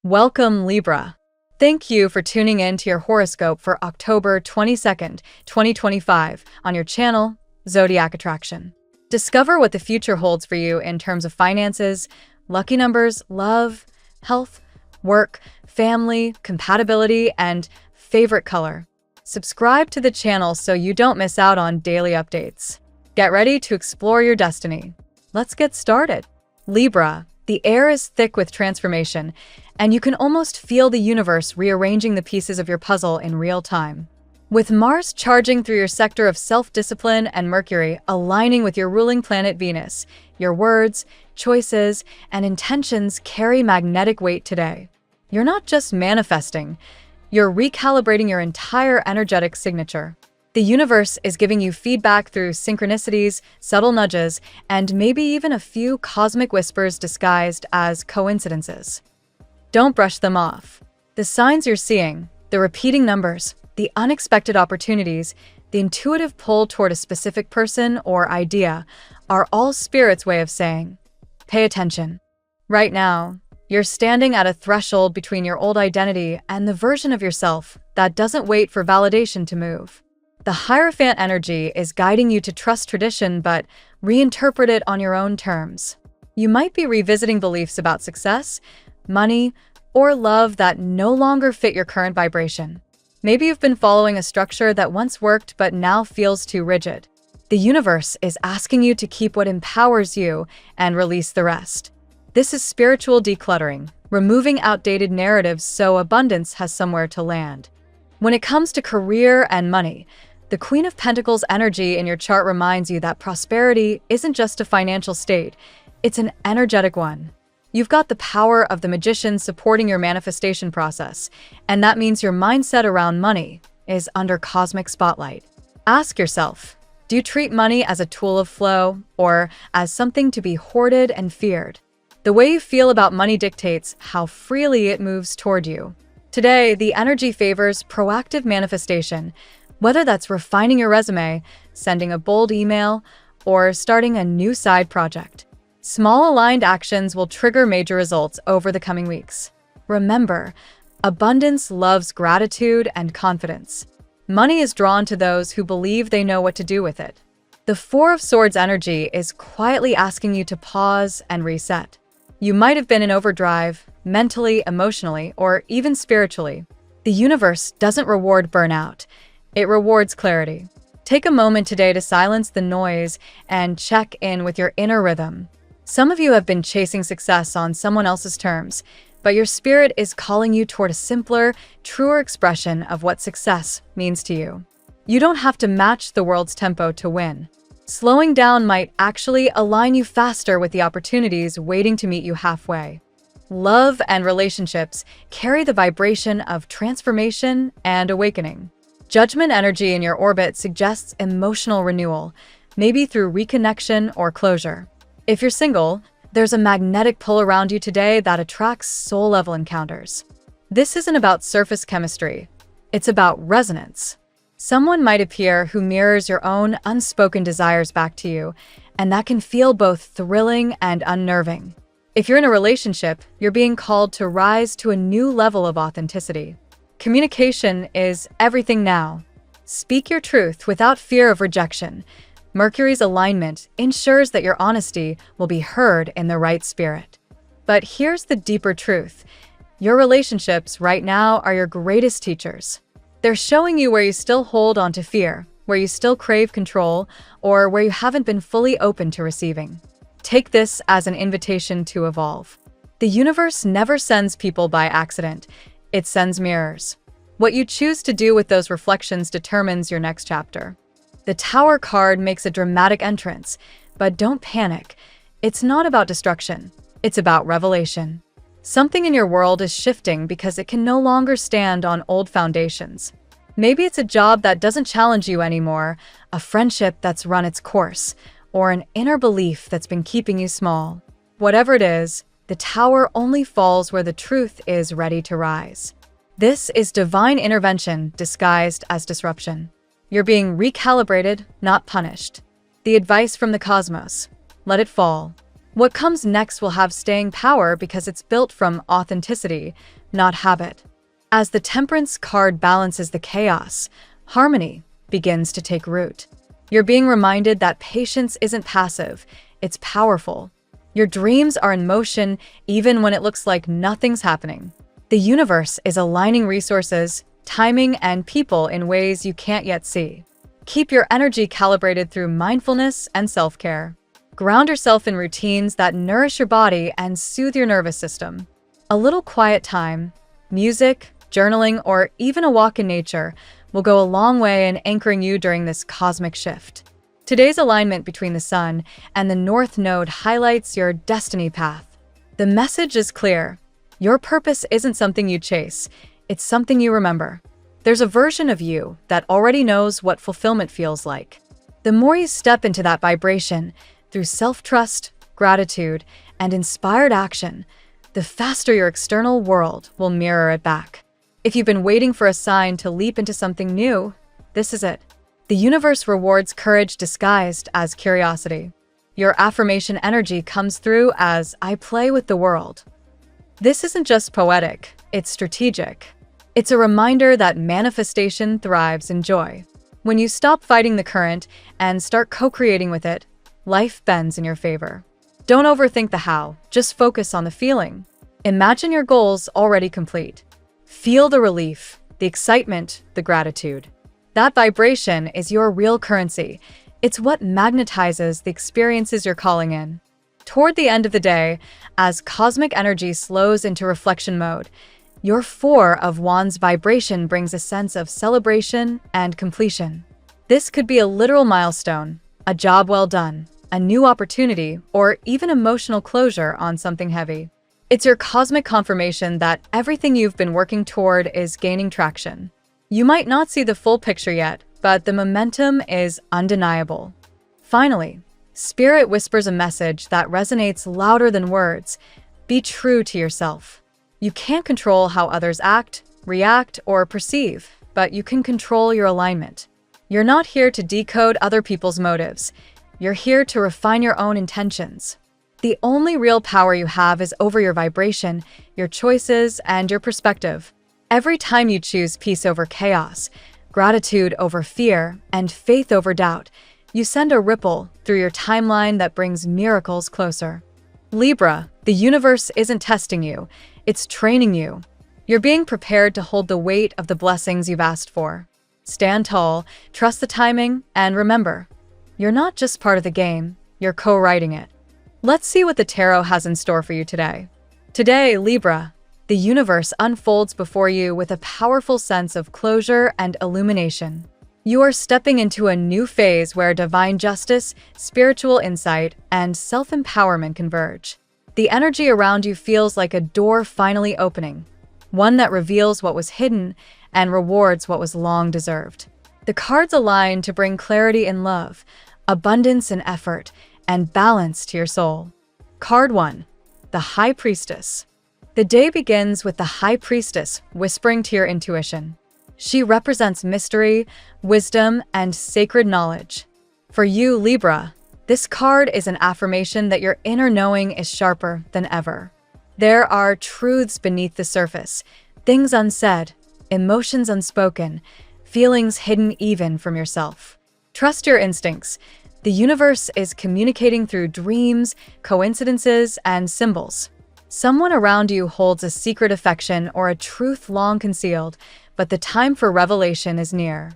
Welcome, Libra. Thank you for tuning in to your horoscope for October 22nd, 2025, on your channel, Zodiac Attraction. Discover what the future holds for you in terms of finances, lucky numbers, love, health, work, family, compatibility, and favorite color. Subscribe to the channel so you don't miss out on daily updates. Get ready to explore your destiny. Let's get started. Libra, the air is thick with transformation, and you can almost feel the universe rearranging the pieces of your puzzle in real time. With Mars charging through your sector of self-discipline and Mercury aligning with your ruling planet Venus, your words, choices, and intentions carry magnetic weight today. You're not just manifesting, you're recalibrating your entire energetic signature. The universe is giving you feedback through synchronicities, subtle nudges, and maybe even a few cosmic whispers disguised as coincidences. Don't brush them off. The signs you're seeing, the repeating numbers, the unexpected opportunities, the intuitive pull toward a specific person or idea are all Spirit's way of saying, pay attention. Right now, you're standing at a threshold between your old identity and the version of yourself that doesn't wait for validation to move. The Hierophant energy is guiding you to trust tradition but reinterpret it on your own terms. You might be revisiting beliefs about success, money, or love that no longer fit your current vibration. Maybe you've been following a structure that once worked but now feels too rigid. The universe is asking you to keep what empowers you and release the rest. This is spiritual decluttering, removing outdated narratives so abundance has somewhere to land. When it comes to career and money, the Queen of Pentacles energy in your chart reminds you that prosperity isn't just a financial state, it's an energetic one. You've got the power of the magician supporting your manifestation process, and that means your mindset around money is under cosmic spotlight. Ask yourself, do you treat money as a tool of flow or as something to be hoarded and feared? The way you feel about money dictates how freely it moves toward you. Today, the energy favors proactive manifestation, whether that's refining your resume, sending a bold email, or starting a new side project. Small aligned actions will trigger major results over the coming weeks. Remember, abundance loves gratitude and confidence. Money is drawn to those who believe they know what to do with it. The Four of Swords energy is quietly asking you to pause and reset. You might have been in overdrive, mentally, emotionally, or even spiritually. The universe doesn't reward burnout. It rewards clarity. Take a moment today to silence the noise and check in with your inner rhythm. Some of you have been chasing success on someone else's terms, but your spirit is calling you toward a simpler, truer expression of what success means to you. You don't have to match the world's tempo to win. Slowing down might actually align you faster with the opportunities waiting to meet you halfway. Love and relationships carry the vibration of transformation and awakening. Judgment energy in your orbit suggests emotional renewal, maybe through reconnection or closure. If you're single, there's a magnetic pull around you today that attracts soul-level encounters. This isn't about surface chemistry. It's about resonance. Someone might appear who mirrors your own unspoken desires back to you, and that can feel both thrilling and unnerving. If you're in a relationship, you're being called to rise to a new level of authenticity. Communication is everything now. Speak your truth without fear of rejection. Mercury's alignment ensures that your honesty will be heard in the right spirit. But here's the deeper truth. Your relationships right now are your greatest teachers. They're showing you where you still hold on to fear, where you still crave control, or where you haven't been fully open to receiving. Take this as an invitation to evolve. The universe never sends people by accident. It sends mirrors. What you choose to do with those reflections determines your next chapter. The Tower card makes a dramatic entrance, but don't panic. It's not about destruction. It's about revelation. Something in your world is shifting because it can no longer stand on old foundations. Maybe it's a job that doesn't challenge you anymore, a friendship that's run its course, or an inner belief that's been keeping you small. Whatever it is, the Tower only falls where the truth is ready to rise. This is divine intervention disguised as disruption. You're being recalibrated, not punished. The advice from the cosmos: let it fall. What comes next will have staying power because it's built from authenticity, not habit. As the Temperance card balances the chaos, harmony begins to take root. You're being reminded that patience isn't passive, it's powerful. Your dreams are in motion even when it looks like nothing's happening. The universe is aligning resources, timing, and people in ways you can't yet see. Keep your energy calibrated through mindfulness and self-care. Ground yourself in routines that nourish your body and soothe your nervous system. A little quiet time, music, journaling, or even a walk in nature will go a long way in anchoring you during this cosmic shift. Today's alignment between the Sun and the North Node highlights your destiny path. The message is clear. Your purpose isn't something you chase, it's something you remember. There's a version of you that already knows what fulfillment feels like. The more you step into that vibration, through self-trust, gratitude, and inspired action, the faster your external world will mirror it back. If you've been waiting for a sign to leap into something new, this is it. The universe rewards courage disguised as curiosity. Your affirmation energy comes through as I play with the world. This isn't just poetic, it's strategic. It's a reminder that manifestation thrives in joy. When you stop fighting the current and start co-creating with it, life bends in your favor. Don't overthink the how, just focus on the feeling. Imagine your goals already complete. Feel the relief, the excitement, the gratitude. That vibration is your real currency. It's what magnetizes the experiences you're calling in. Toward the end of the day, as cosmic energy slows into reflection mode, your Four of Wands vibration brings a sense of celebration and completion. This could be a literal milestone, a job well done, a new opportunity, or even emotional closure on something heavy. It's your cosmic confirmation that everything you've been working toward is gaining traction. You might not see the full picture yet, but the momentum is undeniable. Finally, Spirit whispers a message that resonates louder than words. Be true to yourself. You can't control how others act, react, or perceive, but you can control your alignment. You're not here to decode other people's motives. You're here to refine your own intentions. The only real power you have is over your vibration, your choices, and your perspective. Every time you choose peace over chaos, gratitude over fear, and faith over doubt, you send a ripple through your timeline that brings miracles closer. Libra, the universe isn't testing you, it's training you. You're being prepared to hold the weight of the blessings you've asked for. Stand tall, trust the timing, and remember, you're not just part of the game, you're co-writing it. Let's see what the tarot has in store for you today. Today, Libra, the universe unfolds before you with a powerful sense of closure and illumination. You are stepping into a new phase where divine justice, spiritual insight, and self-empowerment converge. The energy around you feels like a door finally opening, one that reveals what was hidden and rewards what was long deserved. The cards align to bring clarity in love, abundance in effort, and balance to your soul. Card 1, the High Priestess. The day begins with the High Priestess whispering to your intuition. She represents mystery, wisdom, and sacred knowledge. For you, Libra, this card is an affirmation that your inner knowing is sharper than ever. There are truths beneath the surface, things unsaid, emotions unspoken, feelings hidden even from yourself. Trust your instincts. The universe is communicating through dreams, coincidences, and symbols. Someone around you holds a secret affection or a truth long concealed, but the time for revelation is near.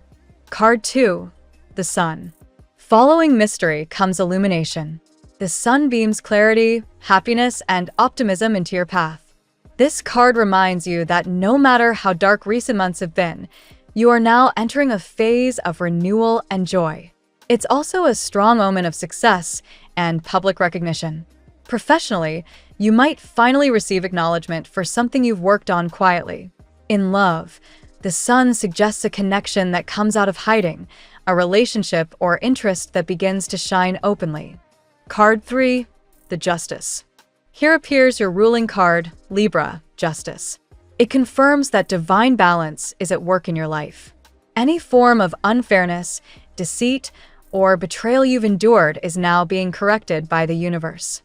Card 2, the Sun. Following mystery comes illumination. The sun beams clarity, happiness, and optimism into your path. This card reminds you that no matter how dark recent months have been, you are now entering a phase of renewal and joy. It's also a strong omen of success and public recognition. Professionally, you might finally receive acknowledgement for something you've worked on quietly. In love, the sun suggests a connection that comes out of hiding, a relationship or interest that begins to shine openly. Card 3, the Justice. Here appears your ruling card, Libra, Justice. It confirms that divine balance is at work in your life. Any form of unfairness, deceit, or betrayal you've endured is now being corrected by the universe.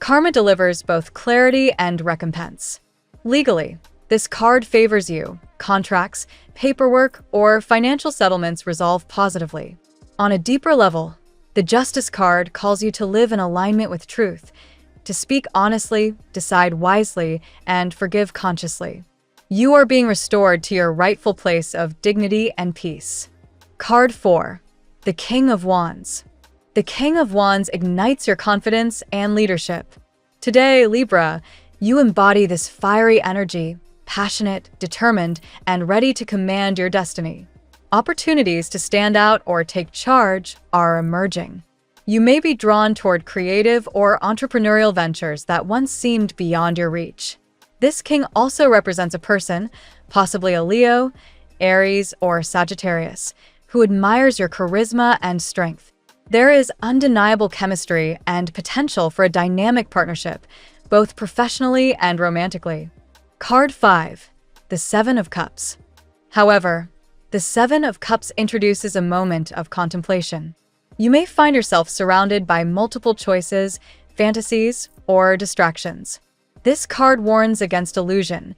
Karma delivers both clarity and recompense. Legally, this card favors you. Contracts, paperwork, or financial settlements resolve positively. On a deeper level, the Justice card calls you to live in alignment with truth, to speak honestly, decide wisely, and forgive consciously. You are being restored to your rightful place of dignity and peace. Card 4. The King of Wands. The King of Wands ignites your confidence and leadership. Today, Libra, you embody this fiery energy, passionate, determined, and ready to command your destiny. Opportunities to stand out or take charge are emerging. You may be drawn toward creative or entrepreneurial ventures that once seemed beyond your reach. This king also represents a person, possibly a Leo, Aries, or Sagittarius, who admires your charisma and strength. There is undeniable chemistry and potential for a dynamic partnership, both professionally and romantically. Card 5. The Seven of Cups. However, the Seven of Cups introduces a moment of contemplation. You may find yourself surrounded by multiple choices, fantasies, or distractions. This card warns against illusion.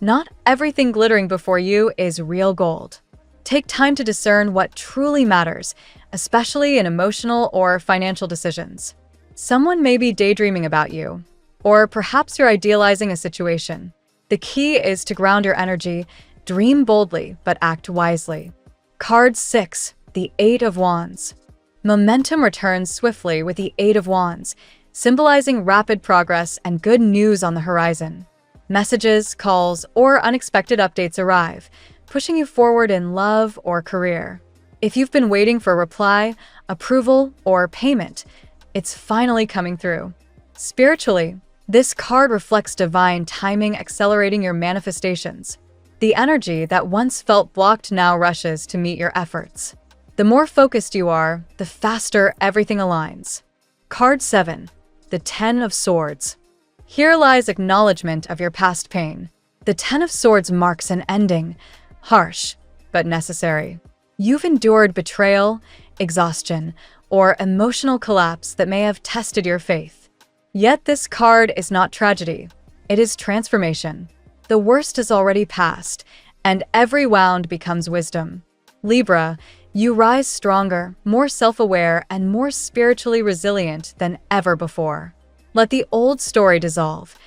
Not everything glittering before you is real gold. Take time to discern what truly matters, especially in emotional or financial decisions. Someone may be daydreaming about you, or perhaps you're idealizing a situation. The key is to ground your energy, dream boldly, but act wisely. Card 6. The Eight of Wands. Momentum returns swiftly with the Eight of Wands, symbolizing rapid progress and good news on the horizon. Messages, calls, or unexpected updates arrive, pushing you forward in love or career. If you've been waiting for a reply, approval, or payment, it's finally coming through. Spiritually, this card reflects divine timing, accelerating your manifestations. The energy that once felt blocked now rushes to meet your efforts. The more focused you are, the faster everything aligns. Card 7. The Ten of Swords. Here lies acknowledgement of your past pain. The Ten of Swords marks an ending, harsh but necessary. You've endured betrayal, exhaustion, or emotional collapse that may have tested your faith. Yet this card is not tragedy, it is transformation. The worst is already past, and every wound becomes wisdom. Libra, you rise stronger, more self-aware, and more spiritually resilient than ever before. Let the old story dissolve.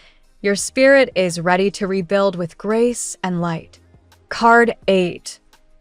Your spirit is ready to rebuild with grace and light. Card 8.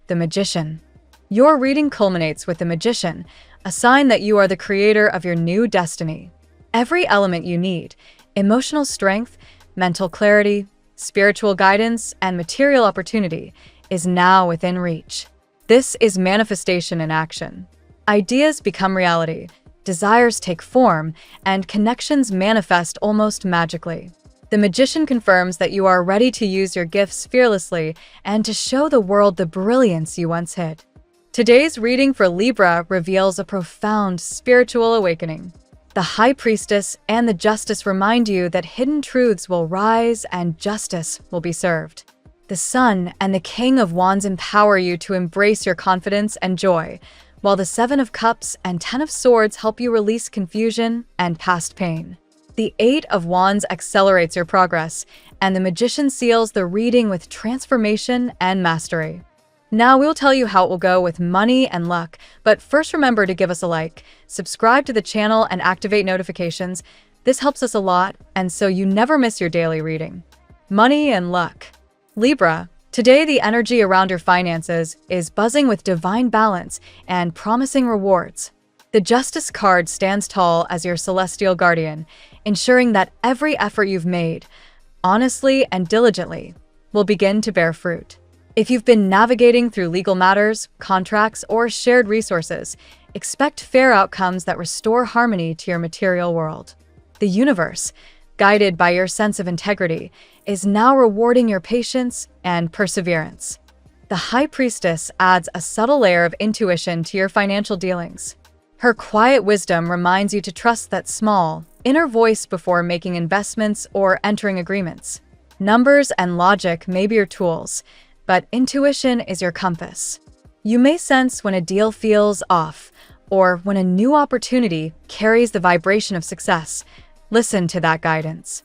The Magician. Your reading culminates with the Magician, a sign that you are the creator of your new destiny. Every element you need, emotional strength, mental clarity, spiritual guidance, and material opportunity, is now within reach. This is manifestation in action. Ideas become reality, desires take form, and connections manifest almost magically. The Magician confirms that you are ready to use your gifts fearlessly and to show the world the brilliance you once hid. Today's reading for Libra reveals a profound spiritual awakening. The High Priestess and the Justice remind you that hidden truths will rise and justice will be served. The Sun and the King of Wands empower you to embrace your confidence and joy, while the Seven of Cups and Ten of Swords help you release confusion and past pain. The Eight of Wands accelerates your progress, and the Magician seals the reading with transformation and mastery. Now we'll tell you how it will go with money and luck, but first remember to give us a like, subscribe to the channel, and activate notifications. This helps us a lot, and so you never miss your daily reading. Money and luck. Libra, today the energy around your finances is buzzing with divine balance and promising rewards. The Justice card stands tall as your celestial guardian, ensuring that every effort you've made, honestly and diligently, will begin to bear fruit. If you've been navigating through legal matters, contracts, or shared resources, expect fair outcomes that restore harmony to your material world. The universe, guided by your sense of integrity, is now rewarding your patience and perseverance. The High Priestess adds a subtle layer of intuition to your financial dealings. Her quiet wisdom reminds you to trust that small, inner voice before making investments or entering agreements. Numbers and logic may be your tools, but intuition is your compass. You may sense when a deal feels off, or when a new opportunity carries the vibration of success. Listen to that guidance.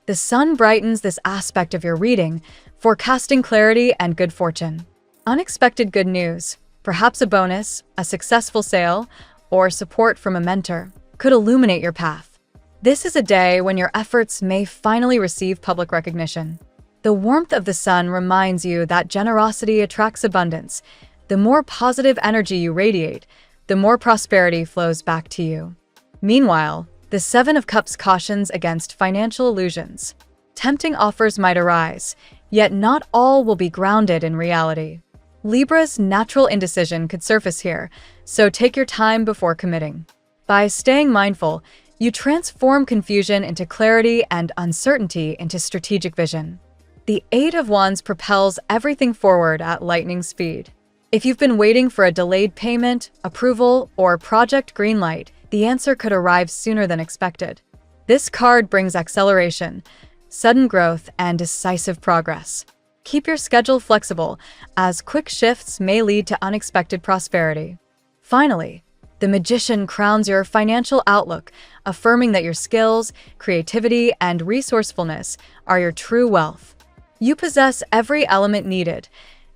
The sun brightens this aspect of your reading, forecasting clarity and good fortune. Unexpected good news, perhaps a bonus, a successful sale, or support from a mentor, could illuminate your path. This is a day when your efforts may finally receive public recognition. The warmth of the sun reminds you that generosity attracts abundance. The more positive energy you radiate, the more prosperity flows back to you. Meanwhile, the Seven of Cups cautions against financial illusions. Tempting offers might arise, yet not all will be grounded in reality. Libra's natural indecision could surface here, so take your time before committing. By staying mindful, you transform confusion into clarity and uncertainty into strategic vision. The Eight of Wands propels everything forward at lightning speed. If you've been waiting for a delayed payment, approval, or project greenlight, the answer could arrive sooner than expected. This card brings acceleration, sudden growth, and decisive progress. Keep your schedule flexible, as quick shifts may lead to unexpected prosperity. Finally, the Magician crowns your financial outlook, affirming that your skills, creativity, and resourcefulness are your true wealth. You possess every element needed: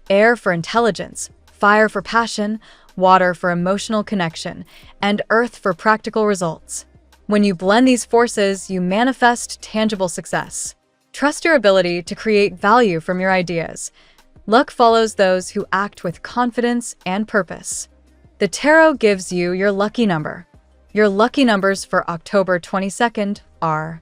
air for intelligence, fire for passion, water for emotional connection, and earth for practical results. When you blend these forces, you manifest tangible success. Trust your ability to create value from your ideas. Luck follows those who act with confidence and purpose. The tarot gives you your lucky number. Your lucky numbers for October 22nd are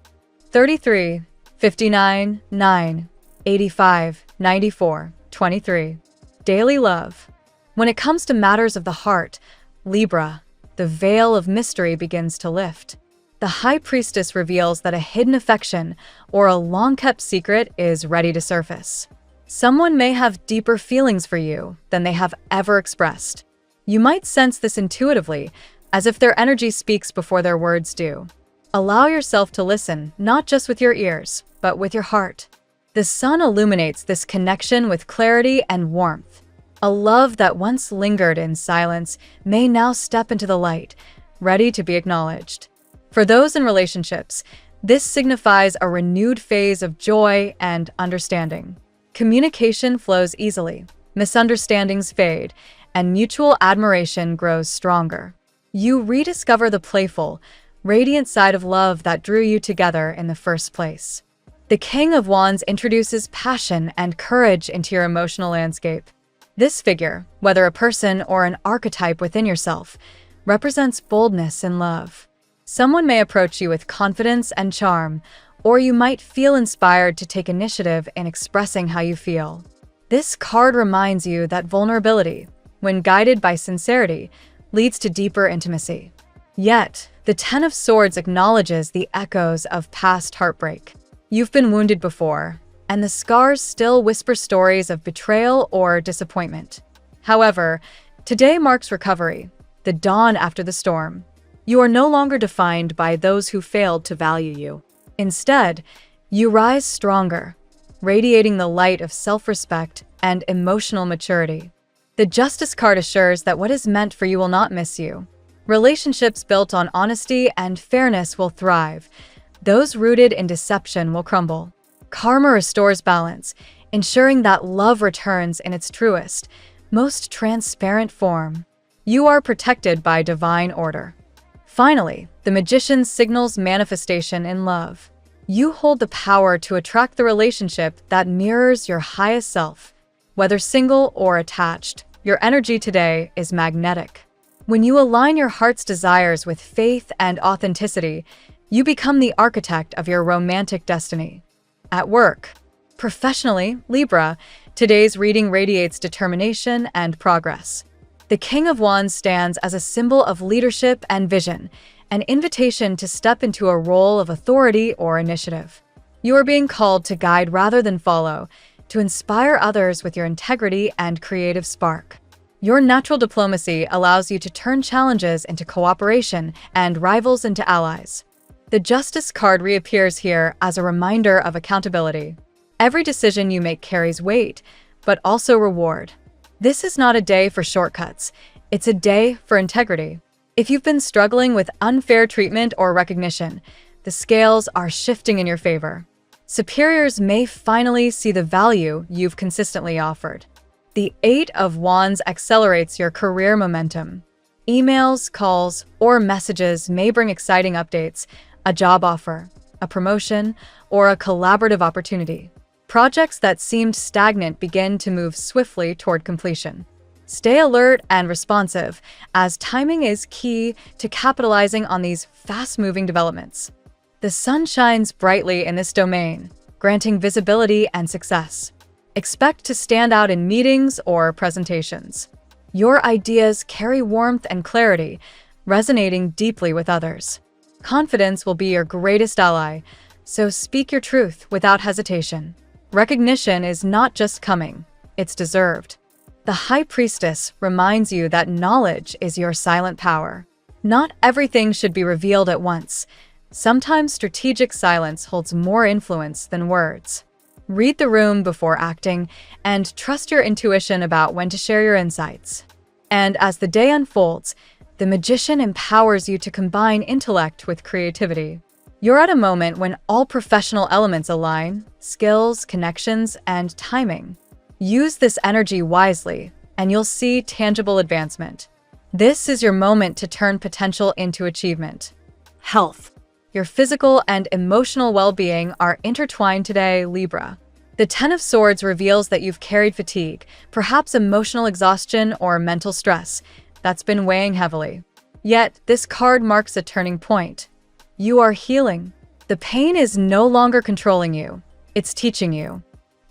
33, 59, 9, 85, 94, 23. Daily love. When it comes to matters of the heart, Libra, the veil of mystery begins to lift. The High Priestess reveals that a hidden affection or a long-kept secret is ready to surface. Someone may have deeper feelings for you than they have ever expressed. You might sense this intuitively, as if their energy speaks before their words do. Allow yourself to listen, not just with your ears, but with your heart. The sun illuminates this connection with clarity and warmth. A love that once lingered in silence may now step into the light, ready to be acknowledged. For those in relationships, this signifies a renewed phase of joy and understanding. Communication flows easily, misunderstandings fade, and mutual admiration grows stronger. You rediscover the playful, radiant side of love that drew you together in the first place. The King of Wands introduces passion and courage into your emotional landscape. This figure, whether a person or an archetype within yourself, represents boldness in love. Someone may approach you with confidence and charm, or you might feel inspired to take initiative in expressing how you feel. This card reminds you that vulnerability, when guided by sincerity, leads to deeper intimacy. Yet, the Ten of Swords acknowledges the echoes of past heartbreak. You've been wounded before, and the scars still whisper stories of betrayal or disappointment. However, today marks recovery, the dawn after the storm. You are no longer defined by those who failed to value you. Instead, you rise stronger, radiating the light of self-respect and emotional maturity. The Justice card assures that what is meant for you will not miss you. Relationships built on honesty and fairness will thrive. Those rooted in deception will crumble. Karma restores balance, ensuring that love returns in its truest, most transparent form. You are protected by divine order. Finally, the Magician signals manifestation in love. You hold the power to attract the relationship that mirrors your highest self. Whether single or attached, your energy today is magnetic. When you align your heart's desires with faith and authenticity, you become the architect of your romantic destiny. At work, professionally, Libra, today's reading radiates determination and progress. The King of Wands stands as a symbol of leadership and vision, an invitation to step into a role of authority or initiative. You are being called to guide rather than follow, to inspire others with your integrity and creative spark. Your natural diplomacy allows you to turn challenges into cooperation and rivals into allies. The Justice card reappears here as a reminder of accountability. Every decision you make carries weight, but also reward. This is not a day for shortcuts. It's a day for integrity. If you've been struggling with unfair treatment or recognition, The scales are shifting in your favor. Superiors may finally see the value you've consistently offered. The Eight of Wands accelerates your career momentum. Emails, calls, or messages may bring exciting updates, a job offer, a promotion, or a collaborative opportunity. Projects that seemed stagnant begin to move swiftly toward completion. Stay alert and responsive, as timing is key to capitalizing on these fast-moving developments. The sun shines brightly in this domain, granting visibility and success. Expect to stand out in meetings or presentations. Your ideas carry warmth and clarity, resonating deeply with others. Confidence will be your greatest ally, so speak your truth without hesitation. Recognition is not just coming, it's deserved. The High Priestess reminds you that knowledge is your silent power. Not everything should be revealed at once. Sometimes strategic silence holds more influence than words. Read the room before acting, and trust your intuition about when to share your insights. And as the day unfolds, the Magician empowers you to combine intellect with creativity. You're at a moment when all professional elements align: skills, connections, and timing. Use this energy wisely, and you'll see tangible advancement. This is your moment to turn potential into achievement. Health. Your physical and emotional well-being are intertwined today, Libra. The Ten of Swords reveals that you've carried fatigue, perhaps emotional exhaustion or mental stress, that's been weighing heavily. Yet, this card marks a turning point. You are healing. The pain is no longer controlling you. It's teaching you.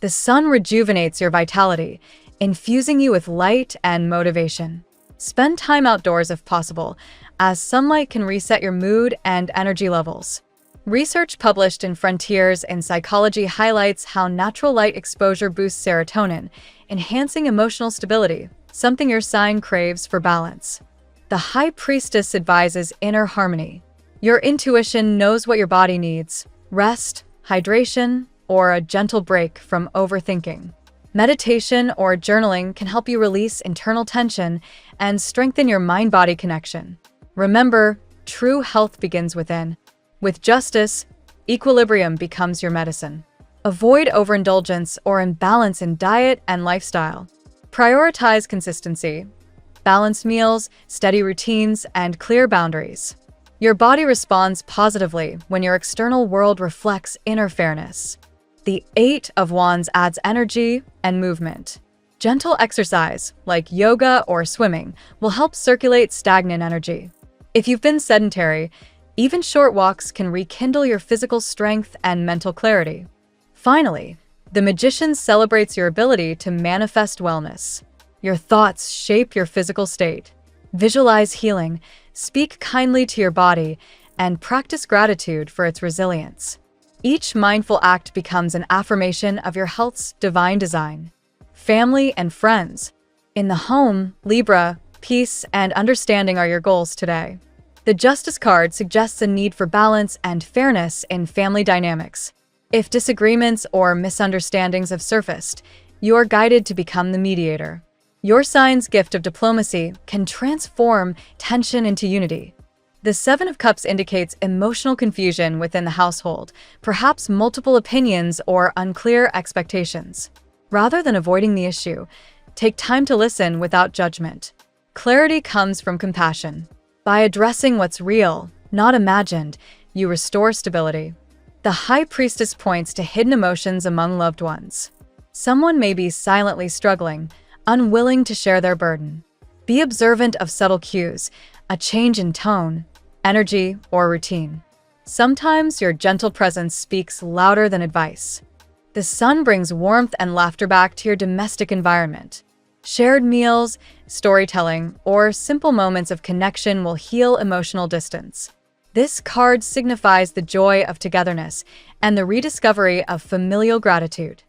The sun rejuvenates your vitality, infusing you with light and motivation. Spend time outdoors if possible, as sunlight can reset your mood and energy levels. Research published in Frontiers in Psychology highlights how natural light exposure boosts serotonin, enhancing emotional stability, something your sign craves for balance. The High Priestess advises inner harmony. Your intuition knows what your body needs: rest, hydration, or a gentle break from overthinking. Meditation or journaling can help you release internal tension and strengthen your mind-body connection. Remember, true health begins within. With justice, equilibrium becomes your medicine. Avoid overindulgence or imbalance in diet and lifestyle. Prioritize consistency, balanced meals, steady routines, and clear boundaries. Your body responds positively when your external world reflects inner fairness. The Eight of Wands adds energy and movement. Gentle exercise, like yoga or swimming, will help circulate stagnant energy. If you've been sedentary, even short walks can rekindle your physical strength and mental clarity. Finally, the Magician celebrates your ability to manifest wellness. Your thoughts shape your physical state. Visualize healing, speak kindly to your body, and practice gratitude for its resilience. Each mindful act becomes an affirmation of your health's divine design. Family and friends. In the home, Libra, peace and understanding are your goals today. The Justice card suggests a need for balance and fairness in family dynamics. If disagreements or misunderstandings have surfaced, you are guided to become the mediator. Your sign's gift of diplomacy can transform tension into unity. The Seven of Cups indicates emotional confusion within the household, perhaps multiple opinions or unclear expectations. Rather than avoiding the issue, take time to listen without judgment. Clarity comes from compassion. By addressing what's real, not imagined, you restore stability. The High Priestess points to hidden emotions among loved ones. Someone may be silently struggling, unwilling to share their burden. Be observant of subtle cues, a change in tone, energy, or routine. Sometimes your gentle presence speaks louder than advice. The sun brings warmth and laughter back to your domestic environment. Shared meals, storytelling, or simple moments of connection will heal emotional distance. This card signifies the joy of togetherness and the rediscovery of familial gratitude.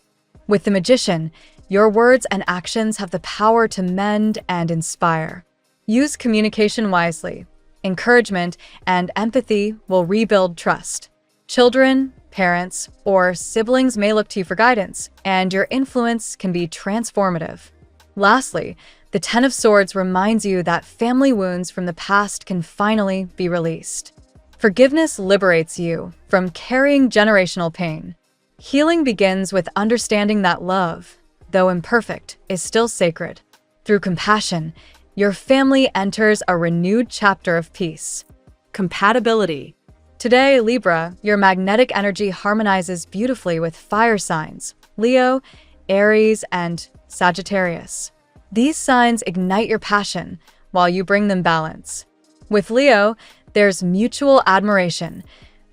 With the Magician, your words and actions have the power to mend and inspire. Use communication wisely. Encouragement and empathy will rebuild trust. Children, parents, or siblings may look to you for guidance, and your influence can be transformative. Lastly, the Ten of Swords reminds you that family wounds from the past can finally be released. Forgiveness liberates you from carrying generational pain. Healing begins with understanding that love, though imperfect, is still sacred. Through compassion, your family enters a renewed chapter of peace. Compatibility. Today, Libra, your magnetic energy harmonizes beautifully with fire signs, Leo, Aries, and Sagittarius. These signs ignite your passion while you bring them balance. With Leo, there's mutual admiration.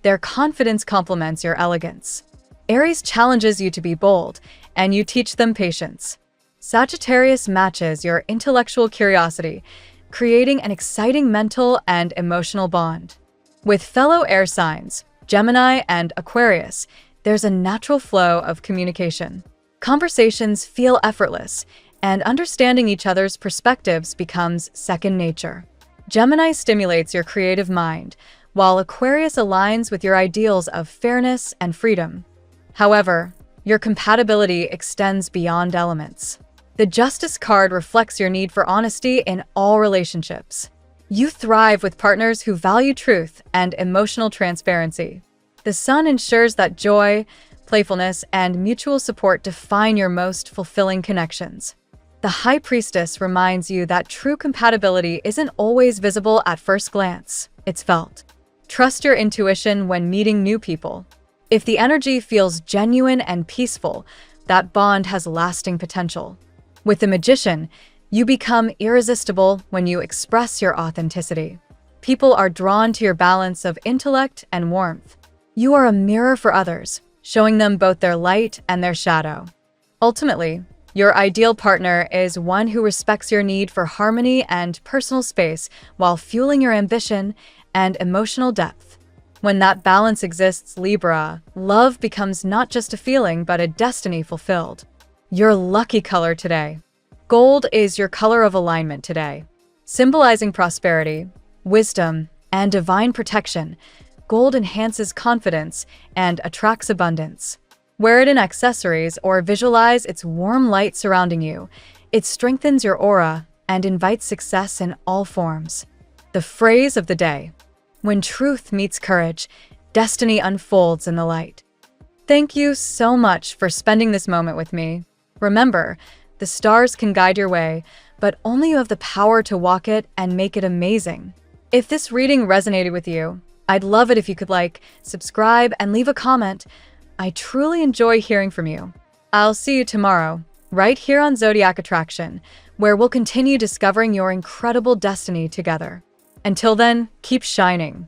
Their confidence complements your elegance. Aries challenges you to be bold, and you teach them patience. Sagittarius matches your intellectual curiosity, creating an exciting mental and emotional bond. With fellow air signs, Gemini and Aquarius, there's a natural flow of communication. Conversations feel effortless, and understanding each other's perspectives becomes second nature. Gemini stimulates your creative mind, while Aquarius aligns with your ideals of fairness and freedom. However, your compatibility extends beyond elements. The Justice card reflects your need for honesty in all relationships. You thrive with partners who value truth and emotional transparency. The Sun ensures that joy, playfulness, and mutual support define your most fulfilling connections. The High Priestess reminds you that true compatibility isn't always visible at first glance, it's felt. Trust your intuition when meeting new people. If the energy feels genuine and peaceful, that bond has lasting potential. With the Magician, you become irresistible when you express your authenticity. People are drawn to your balance of intellect and warmth. You are a mirror for others, showing them both their light and their shadow. Ultimately, your ideal partner is one who respects your need for harmony and personal space while fueling your ambition and emotional depth. When that balance exists, Libra, love becomes not just a feeling but a destiny fulfilled. Your lucky color today. Gold is your color of alignment today. Symbolizing prosperity, wisdom, and divine protection, gold enhances confidence and attracts abundance. Wear it in accessories or visualize its warm light surrounding you. It strengthens your aura and invites success in all forms. The phrase of the day: when truth meets courage, destiny unfolds in the light. Thank you so much for spending this moment with me. Remember, the stars can guide your way, but only you have the power to walk it and make it amazing. If this reading resonated with you, I'd love it if you could like, subscribe, and leave a comment. I truly enjoy hearing from you. I'll see you tomorrow, right here on Zodiac Attraction, where we'll continue discovering your incredible destiny together. Until then, keep shining.